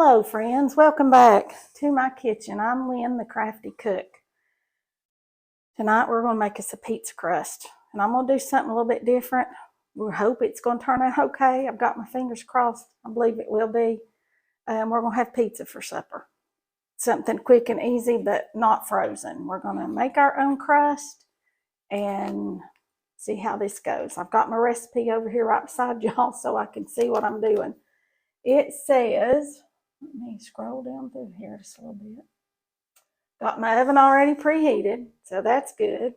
Hello friends, welcome back to my kitchen. I'm Lynn, the crafty cook. Tonight we're going to make us a pizza crust. And I'm going to do something a little bit different. We hope it's going to turn out okay. I've got my fingers crossed. I believe it will be. We're going to have pizza for supper. Something quick and easy but not frozen. We're going to make our own crust and see how this goes. I've got my recipe over here right beside y'all so I can see what I'm doing. It says... let me scroll down through here just a little bit. Got my oven already preheated, so that's good.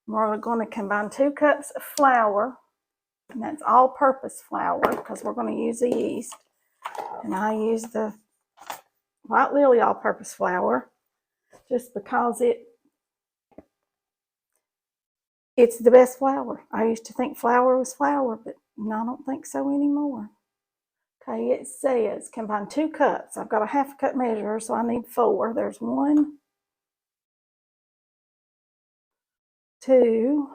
We're going to combine 2 cups of flour, and that's all-purpose flour because we're going to use the yeast. And I use the White Lily all-purpose flour just because it's the best flour. I used to think flour was flour, but I don't think so anymore. Okay, it says combine 2 cups. I've got a half cup measure, so I need 4. There's 1, 2,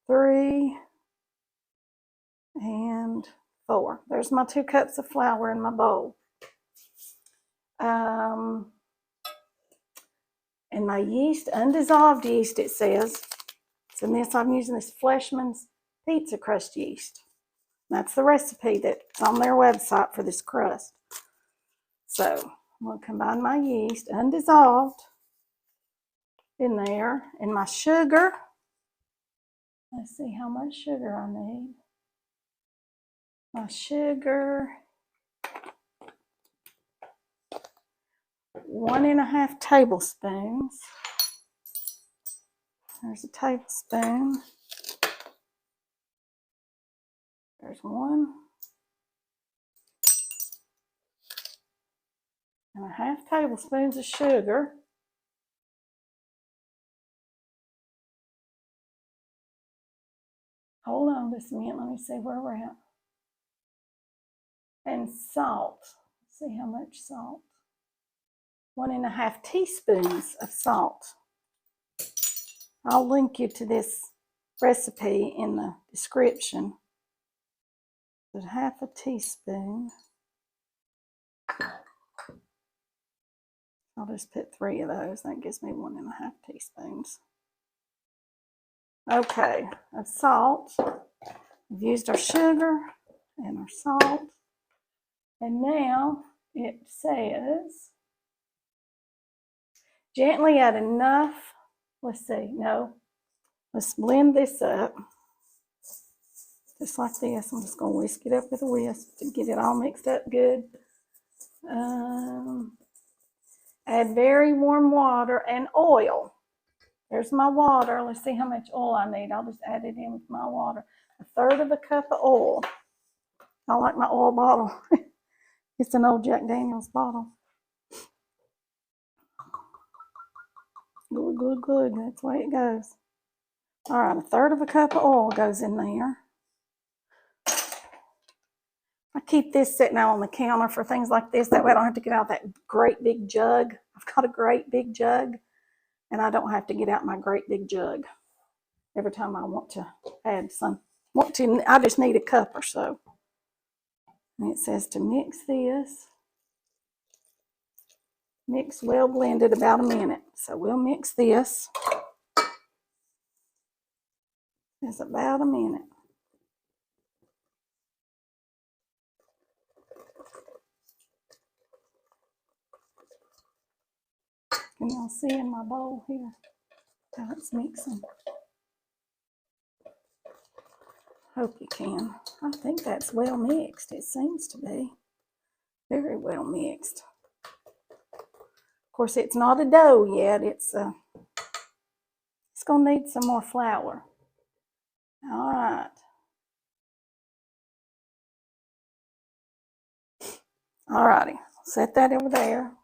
3, and 4. There's my 2 cups of flour in my bowl. And my yeast, undissolved yeast, it says. So in this, I'm using this Fleshman's pizza crust yeast. That's the recipe that's on their website for this crust. So I'm going to combine my yeast, undissolved, in there, and my sugar. Let's see how much sugar I need. My sugar, 1½ tablespoons. There's a tablespoon. There's 1. 1/2 tablespoons of sugar. Hold on just a minute, let me see where we're at. And salt. Let's see how much salt. 1½ teaspoons of salt. I'll link you to this recipe in the description. But 1/2 teaspoon. I'll just put 3 of those. That gives me 1½ teaspoons. Okay, of salt. We've used our sugar and our salt. And now it says gently add enough. Let's see, no. Let's blend this up. Just like this. I'm just going to whisk it up with a whisk to get it all mixed up good. Add very warm water and oil. There's my water. Let's see how much oil I need. I'll just add it in with my water. 1/3 cup of oil. I like my oil bottle. It's an old Jack Daniels bottle. Good, good, good. That's the way it goes. All right, 1/3 cup of oil goes in there. I keep this sitting out on the counter for things like this. That way I don't have to get out that great big jug. I've got a great big jug, and I don't have to get out my great big jug every time I want to add some. I just need a cup or so. And it says to mix this. Mix well blended about a minute. So we'll mix this. It's about a minute. Can y'all see in my bowl here how it's mixing? Hope you can. I think that's well mixed. It seems to be very well mixed. Of course, it's not a dough yet. It's going to need some more flour. All right. All righty. Set that over there.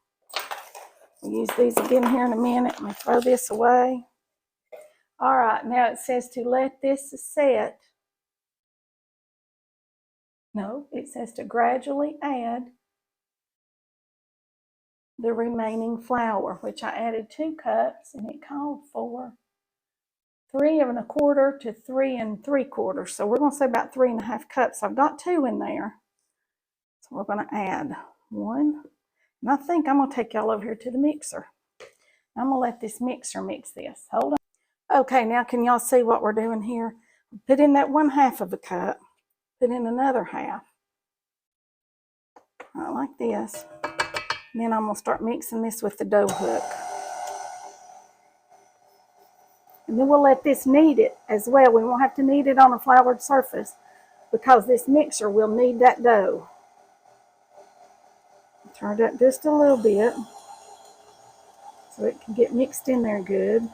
We'll use these again here in a minute. Let me throw this away. All right. Now it says to let this set. No, it says to gradually add the remaining flour, which I added 2 cups, and it called for 3 1/4 to 3 3/4. So we're going to say about 3½ cups. I've got 2 in there. we're going to add 1. And I think I'm going to take y'all over here to the mixer. I'm going to let this mixer mix this. Hold on. Okay, now can y'all see what we're doing here? Put in that 1/2 of a cup. Put in another half. Like this. And then I'm going to start mixing this with the dough hook. And then we'll let this knead it as well. We won't have to knead it on a floured surface because this mixer will knead that dough. Turn it up just a little bit so it can get mixed in there good.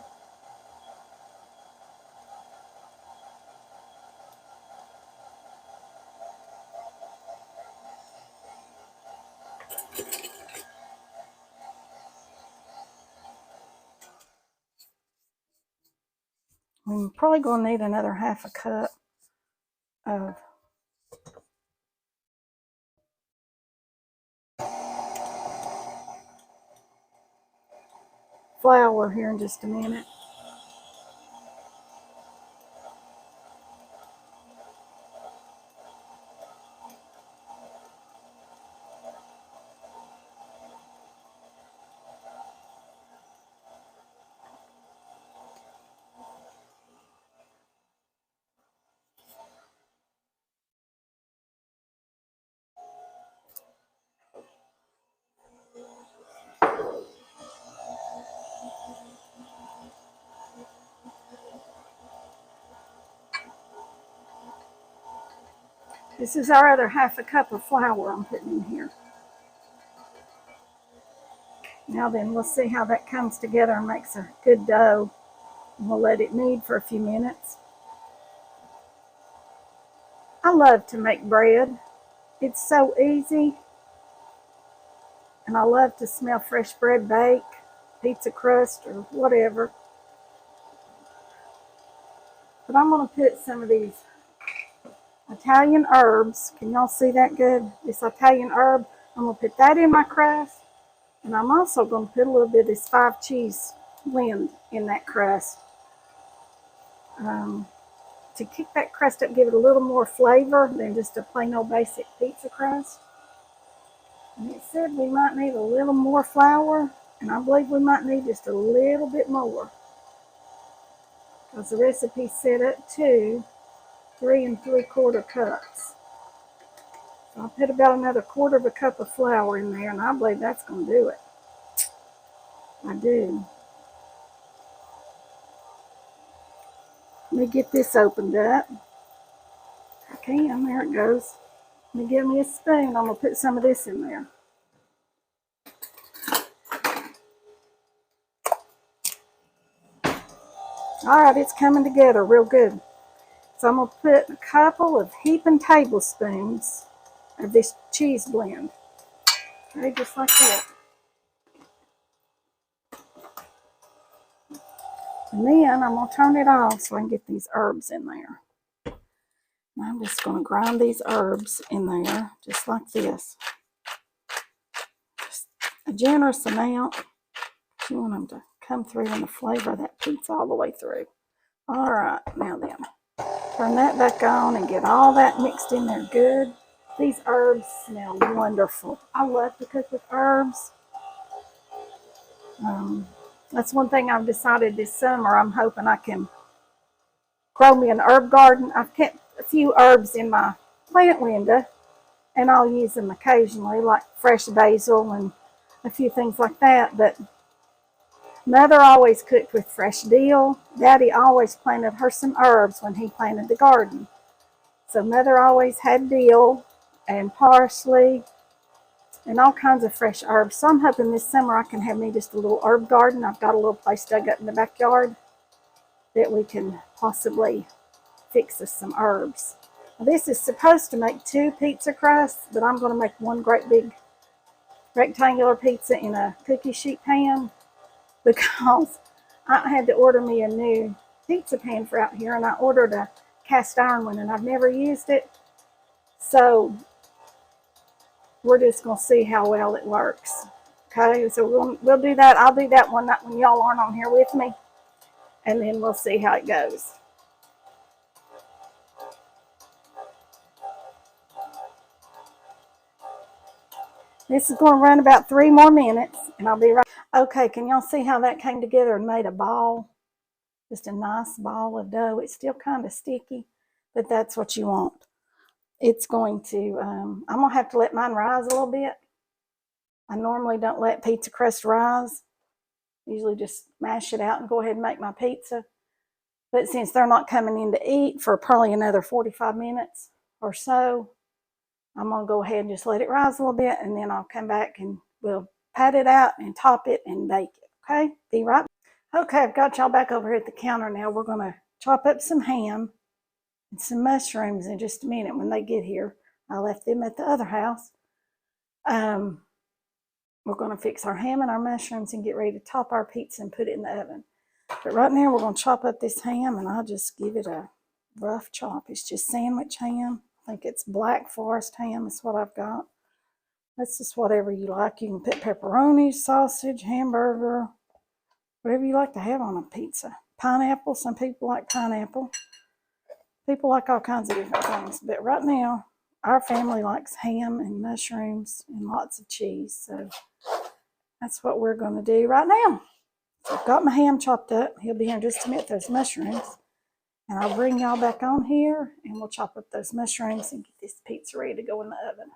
We're probably going to need another 1/2 cup of flour here in just a minute. This is our other 1/2 cup of flour I'm putting in here. Now then, we'll see how that comes together and makes a good dough. And we'll let it knead for a few minutes. I love to make bread. It's so easy. And I love to smell fresh bread bake, pizza crust, or whatever. But I'm going to put some of these Italian herbs. Can y'all see that good? This Italian herb. I'm going to put that in my crust. And I'm also going to put a little bit of this 5 cheese blend in that crust. To kick that crust up, give it a little more flavor than just a plain old basic pizza crust. And it said we might need a little more flour. And I believe we might need just a little bit more. Because the recipe set up to 3 3/4 cups. So I'll put about another 1/4 cup of flour in there, and I believe that's going to do it. I do. Let me get this opened up. I can. There it goes. Let me give me a spoon. I'm going to put some of this in there. All right, it's coming together real good. So I'm going to put a couple of heaping tablespoons of this cheese blend. Okay, just like that. And then I'm going to turn it off so I can get these herbs in there. And I'm just going to grind these herbs in there just like this. Just a generous amount. You want them to come through in the flavor of that pizza all the way through. All right, now then. Turn that back on and get all that mixed in there good. These herbs smell wonderful. I love to cook with herbs. That's one thing I've decided this summer. I'm hoping I can grow me an herb garden. I've kept a few herbs in my plant window, and I'll use them occasionally, like fresh basil and a few things like that. But Mother always cooked with fresh dill. Daddy always planted her some herbs when he planted the garden. So Mother always had dill and parsley and all kinds of fresh herbs. So I'm hoping this summer I can have me just a little herb garden. I've got a little place dug up in the backyard that we can possibly fix us some herbs. Now, this is supposed to make 2 pizza crusts, but I'm going to make one great big rectangular pizza in a cookie sheet pan because I had to order me a new pizza pan for out here, and I ordered a cast iron one, and I've never used it. So we're just going to see how well it works. Okay, so we'll do that. I'll do that one night when y'all aren't on here with me, and then we'll see how it goes. This is going to run about 3 more minutes, and I'll be right. Okay, can y'all see how that came together and made a ball? Just a nice ball of dough. It's still kind of sticky, but that's what you want. It's going to, I'm going to have to let mine rise a little bit. I normally don't let pizza crust rise. Usually just mash it out and go ahead and make my pizza. But since they're not coming in to eat for probably another 45 minutes or so, I'm going to go ahead and just let it rise a little bit, and then I'll come back and we'll pat it out and top it and bake it. Okay? Be right back. Okay, I've got y'all back over here at the counter now. We're going to chop up some ham and some mushrooms in just a minute when they get here. I left them at the other house. We're going to fix our ham and our mushrooms and get ready to top our pizza and put it in the oven. But right now we're going to chop up this ham, and I'll just give it a rough chop. It's just sandwich ham. I think it's Black Forest ham is what I've got. That's just whatever you like. You can put pepperoni, sausage, hamburger, whatever you like to have on a pizza. Pineapple, some people like pineapple. People like all kinds of different things. But right now, our family likes ham and mushrooms and lots of cheese. So that's what we're going to do right now. I've got my ham chopped up. He'll be here in just a minute, those mushrooms. And I'll bring y'all back on here, and we'll chop up those mushrooms and get this pizza ready to go in the oven.